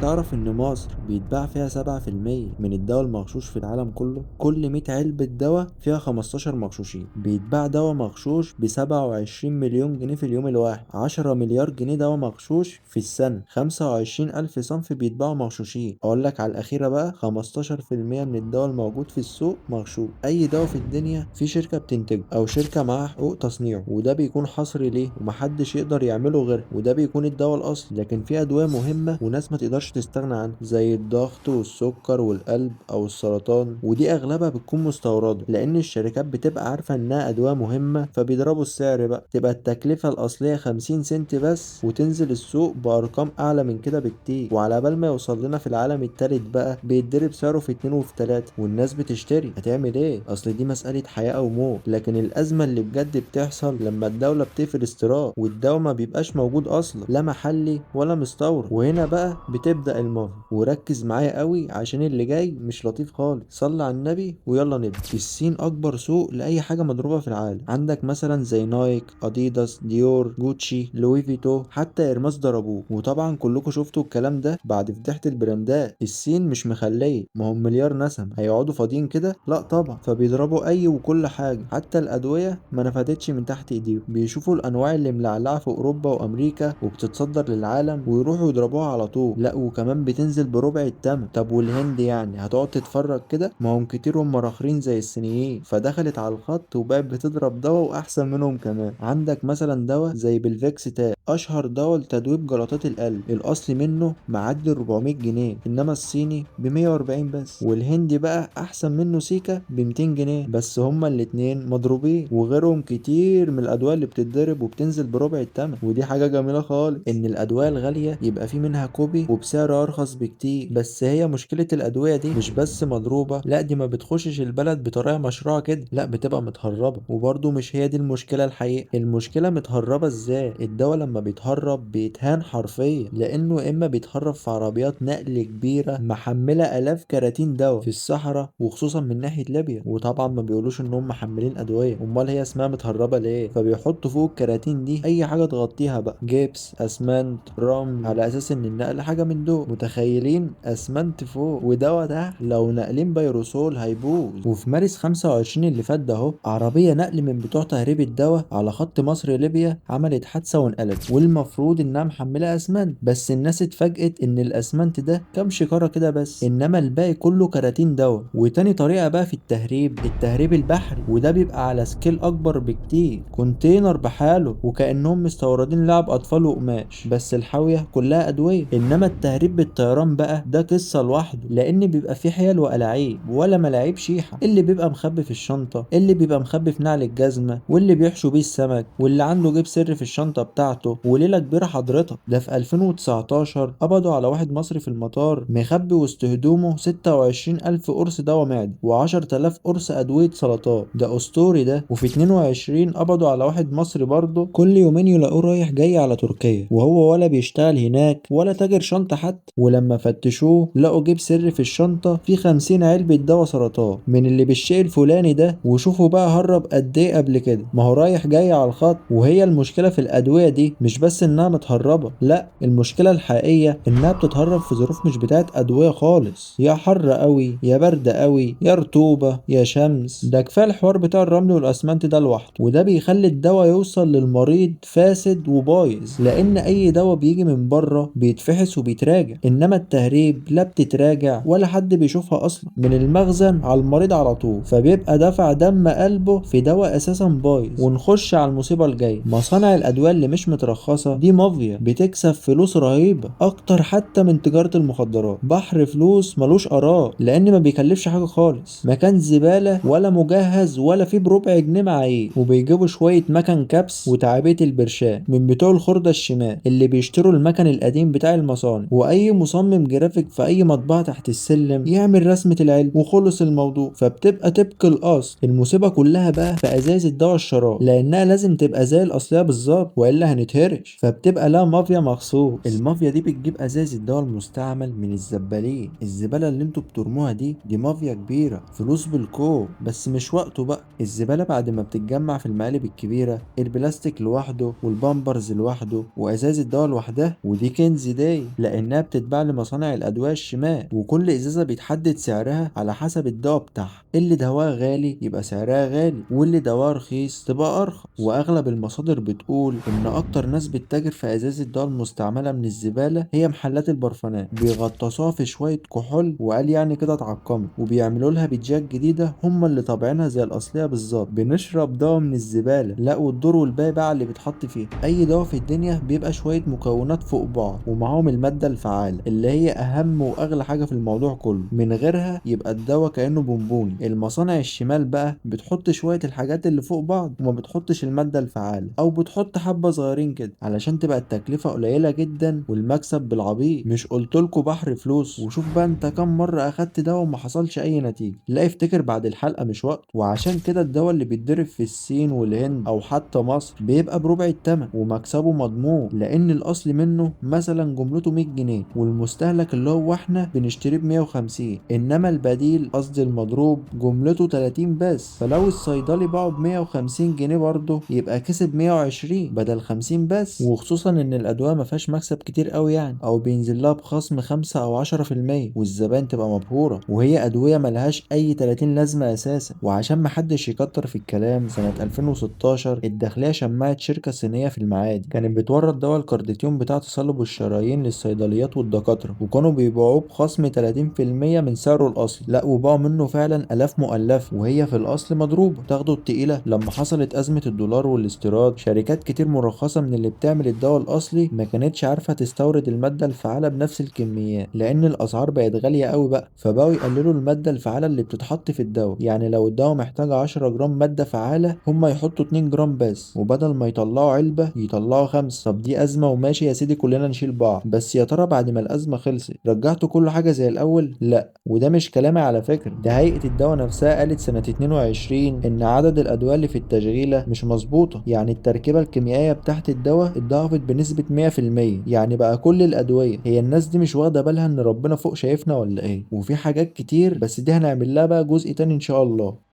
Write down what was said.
تعرف إن مصر بيتباع فيها 7% من الدواء المغشوش في العالم كله؟ كل 100 علبة دواء فيها 15 مغشوشين. بيتباع دواء مغشوش ب27 مليون جنيه في اليوم الواحد. 10 مليار جنيه دواء مغشوش في السنة. 25 ألف صنف بيتباعوا مغشوشين. أقول لك على الأخيرة بقى، 15% من الدواء الموجود في السوق مغشوش. أي دواء في الدنيا في شركة بتنتجه أو شركة معاها حقوق تصنيعه، وده بيكون حصري ليه ومحدش يقدر يعمله غيره، وده بيكون الدواء الأصلي. لكن في أدوية مهمة وناس ما تقدرش تستغنى عنها، زي الضغط والسكر والقلب أو السرطان، ودي أغلبها بتكون مستوردة، لأن الشركات بتبقى عارفة إنها أدوية مهمة فبيضربوا السعر بقى. تبقى التكلفة الأصلية 50 سنت بس، وتنزل السوق بأرقام أعلى من كده بكتير. وعلى بال ما يوصل لنا في العالم التالت بقى بيتضرب سعره في 2 وفي 3، والناس بتشتري. هتعمل ايه؟ اصل دي مسألة حياة او موت. لكن الازمة اللي بجد بتحصل لما الدولة بتقفل استيراد والدواء ما بيبقاش موجود اصلا، لا محلي ولا مستورد. وهنا بقى بتبدأ المافيا. وركز معايا قوي عشان اللي جاي مش لطيف خالص. صلي على النبي ويلا نبدأ. الصين اكبر سوق لاي حاجة مضروبة في العالم. عندك مثلا زي نايك، اديداس، ديور، جوتشي، لوي فيتو، حتى ايرماس ضربوه. وطبعا كلكم شفتوا الكلام ده بعد فضيحة البراندات. الصين مش مخلية، ما هم مليار نسم هيقعدوا فاضيين كده؟ لا طبعا. فبيضربوا اي وكل حاجة، حتى الادوية ما نفدتش من تحت ايديهم. بيشوفوا الانواع اللي ملعلعة في اوروبا وامريكا وبتتصدر للعالم ويروحوا يضربوها على طول. لا وكمان بتنزل بربع التمن. طب والهند يعني هتقعد تتفرج كده؟ ما هم كتير هم راخرين زي الصينيين، فدخلت على الخط وبقت بتضرب دواء واحسن منهم كمان. عندك مثلا دواء زي بالفيكس تاب، اشهر دواء لتدويب جلطات القلب. الاصلي منه معدي 400 جنيه، انما الصيني ب 140 بس. والهندي بقى احسن منه سيكا ب 200 جنيه بس. هما الاتنين مضروبين. وغيرهم كتير من الادويه اللي بتتضرب وبتنزل بربع التمن. ودي حاجه جميله خالص ان الادويه الغاليه يبقى في منها كوبي وبسعر ارخص بكتير. بس هي مشكله الادويه دي مش بس مضروبه، لا دي ما بتخشش البلد بطريقه مشروعه كده، لا بتبقى متهربه. وبرضه مش هي دي المشكله الحقيقه. المشكله متهربه ازاي. الدواء لما بيتهرب بيتهان حرفيا، لانه اما بيتهرب في عربيات نقل كبيره محمله الاف كراتين دواء في الصحراء، وخصوصا من ناحيه ليبيا. وطبعا ما بيقولوش انهم محملين ادويه، امال هي اسمها متهربه ليه؟ فبيحطوا فوق الكراتين دي اي حاجه تغطيها بقى، جبس، اسمنت، رمل، على اساس ان النقل حاجه من دول. متخيلين؟ اسمنت فوق ودواء تحت. لو ناقلين بيروسول هيبوظ. وفي مارس 25 اللي فات ده اهو، عربيه نقل من بتوع تهريب الدواء على خط مصر ليبيا عملت حادثه وانقلبت، والمفروض انها محمله اسمنت. بس الناس اتفاجئت ان الاسمنت ده كام شكاره كده بس، انما الباقي كله كراتين دواء. وتاني طريقه بقى في التهريب البحري، وده بيبقى على سكيل اكبر بكتير. كونتينر بحاله وكانهم مستوردين لعب اطفال وقماش، بس الحاويه كلها ادويه. انما التهريب بالطيران بقى ده قصه لوحده، لان بيبقى فيه حيل والاعيب ولا ملاعيب شيحه. اللي بيبقى مخبي في الشنطه، اللي بيبقى مخبي في نعل الجزمه، واللي بيحشوا بيه السمك، واللي عنده جيب سر في الشنطه بتاعته. وليله كبيره حضرتك، ده في 2019 قبضوا على واحد مصري في المطار مخبي وسط هدومه 26 ألف قرص دواء معدة و10 آلاف قرص أدوية سرطان. ده أسطوري ده. وفي 22 قبضوا على واحد مصري برضه كل يومين يلاقوه رايح جاي على تركيا، وهو ولا بيشتغل هناك ولا تاجر شنطة حتى. ولما فتشوه لقوا جيب سر في الشنطة فيه 50 علبة دواء سرطان من اللي بالشيء الفلاني ده. وشوفوا بقى هرب قد ايه قبل كده، ما هو رايح جاي على الخط. وهي المشكلة في الأدوية دي مش بس إنها متهربة، لا المشكلة الحقيقية إنها بتتهرب في ظروف مش بتاعت أدوية خالص. يا حر قوي، يا برد قوي، يا رطوبة، يا شمس. ده كفاية الحوار بتاع الرمل والأسمنت ده لوحده، وده بيخلي الدواء يوصل للمريض فاسد وبايظ. لأن أي دواء بيجي من بره بيتفحص وبيتراجع، إنما التهريب لا بتتراجع ولا حد بيشوفها أصلا، من المخزن على المريض على طول. فبيبقى دفع دم قلبه في دواء أساسا بايظ. ونخش على المصيبة الجاية، مصانع الأدوية اللي مش مترخصة دي مافيا بتكسب فلوس رهيبة، أكتر حتى من تجارة المخدرات. بحر فلوس ملوش قرار، لأن ما بيكلفش حاجة خالص. مكان زبالة ولا مجهز ولا فيه بربع جنيه معايير. وبيجيبوا شوية مكن كبس وتعبئة البرشام من بتوع الخردة الشمال اللي بيشتروا المكن القديم بتاع المصانع. وأي مصمم جرافيك في أي مطبعة تحت السلم يعمل رسمة العلم وخلص الموضوع. فبتبقى طبق الأصل. المصيبة كلها بقى في ازايز الدواء الشراب، لانها لازم تبقى زي الاصليه بالظبط والا هنتهرش. فبتبقى لها مافيا مخصوص. المافيا دي بتجيب ازايز الدواء المستعمل من الزبالين. الزباله اللي انتوا بترموها دي مافيا كبيره، فلوس بالكوب. بس مش وقته بقى. الزباله بعد ما بتتجمع في المقالب الكبيره، البلاستيك لوحده والبامبرز لوحده وازايز الدواء لوحدها، ودي كنز داي، لانها إنها بتتباع لمصانع الأدوية الشمال، وكل إزازة بيتحدد سعرها على حسب الدواء بتاعها، اللي دواها غالي يبقى سعرها غالي، واللي دواها رخيص تبقى أرخص. وأغلب المصادر بتقول إن أكتر ناس بتتاجر في إزازة الدواء المستعملة من الزبالة هي محلات البرفانات، بيغطسوها في شوية كحول وقال يعني كده اتعقمت، وبيعملوا لها بيدجات جديدة هم اللي طابعينها زي الأصلية بالظبط. بنشرب دواء من الزبالة؟ لا، والدور والباقي بقى اللي بيتحط فيه. أي دواء في الدنيا بيبقى شوية مكونات فوق بعض ومعاهم المادة الفعالة اللي هي أهم وأغلى حاجة في الموضوع كله، من غيرها يبقى الدواء كأنه بونبوني. المصانع الشمال بقى بتحط شوية الحاجات اللي فوق بعض وما بتحطش المادة الفعالة، أو بتحط حبة صغيرين كده علشان تبقى التكلفة قليلة جدا والمكسب بالعبيط. مش قلتلكوا بحر فلوس؟ وشوف بقى انت كم مرة أخدت دواء وما حصلش أي نتيجة؟ لا، افتكر بعد الحلقة مش وقت. وعشان كده الدواء اللي بيتضرب في الصين والهند أو حتى مصر بيبقى بربع التمن ومكسبه مضمون، لأن الأصل منه مثلا جملته 100 جنيه، والمستهلك اللي هو احنا بنشتريه ب150، إنما البديل قصدي المضروب جملته 30 بس. فلو الصيدلي باعه ب150 جنيه برضه يبقى كسب 120 بدل 50 بس. وخصوصا إن الأدوية مفيهاش مكسب كتير قوي يعني، أو بينزل لها بخصم 5 أو 10%، والزبائن تبقى مبهورة، وهي أدوية ملهاش أي 30 لازمة أساسا. وعشان محدش يكتر في الكلام، سنة 2016 الداخلية شمعت شركة صينية في المعادي كانت بتورد دواء الكارديتيون بتاع تصلب الشرايين للصيدليات والدكاترة، وكانوا بيبيعوه بخصم 30% من سعره الأصلي. لا، وباعوا منه فعلا آلاف مؤلفة وهي في الأصل مضروبة. تاخدوا التقيلة لما حصلت أزمة الدولار والاستيراد، شركات كتير مرخصة من اللي بتعمل الدواء الأصلي ما كانتش عارفة تستورد المادة الفعالة بنفس الكميات، لأن الأسعار بقت غالية قوي بقى، فبقوا يقللوا المادة الفعالة اللي بتتحط في الدواء. يعني لو الدواء محتاج 10 جرام مادة فعالة هم يحطوا 2 جرام بس، وبدل ما يطلعوا علبة يطلعوا 5. طب دي أزمة وماشي يا سيدي كلنا نشيل بعض، بس يا ترى بعد ما الأزمة خلصت رجعتوا كل حاجة زي الأول؟ لا، وده مش كلامي على فكرة، ده هيئة الدواء نفسها قالت سنة 22 إن عدد الأدوية اللي في التشغيلة مش مظبوطة، يعني التركيبة الكيميائية بتاعت الدواء اتضاعفت بنسبة 100%، يعني بقى كل الأدوية. هي الناس دي مش واخدة بالها إن ربنا فوق شايفنا ولا إيه؟ وفي حاجات كتير بس دي هنعمل لها بقى جزء تاني إن شاء الله.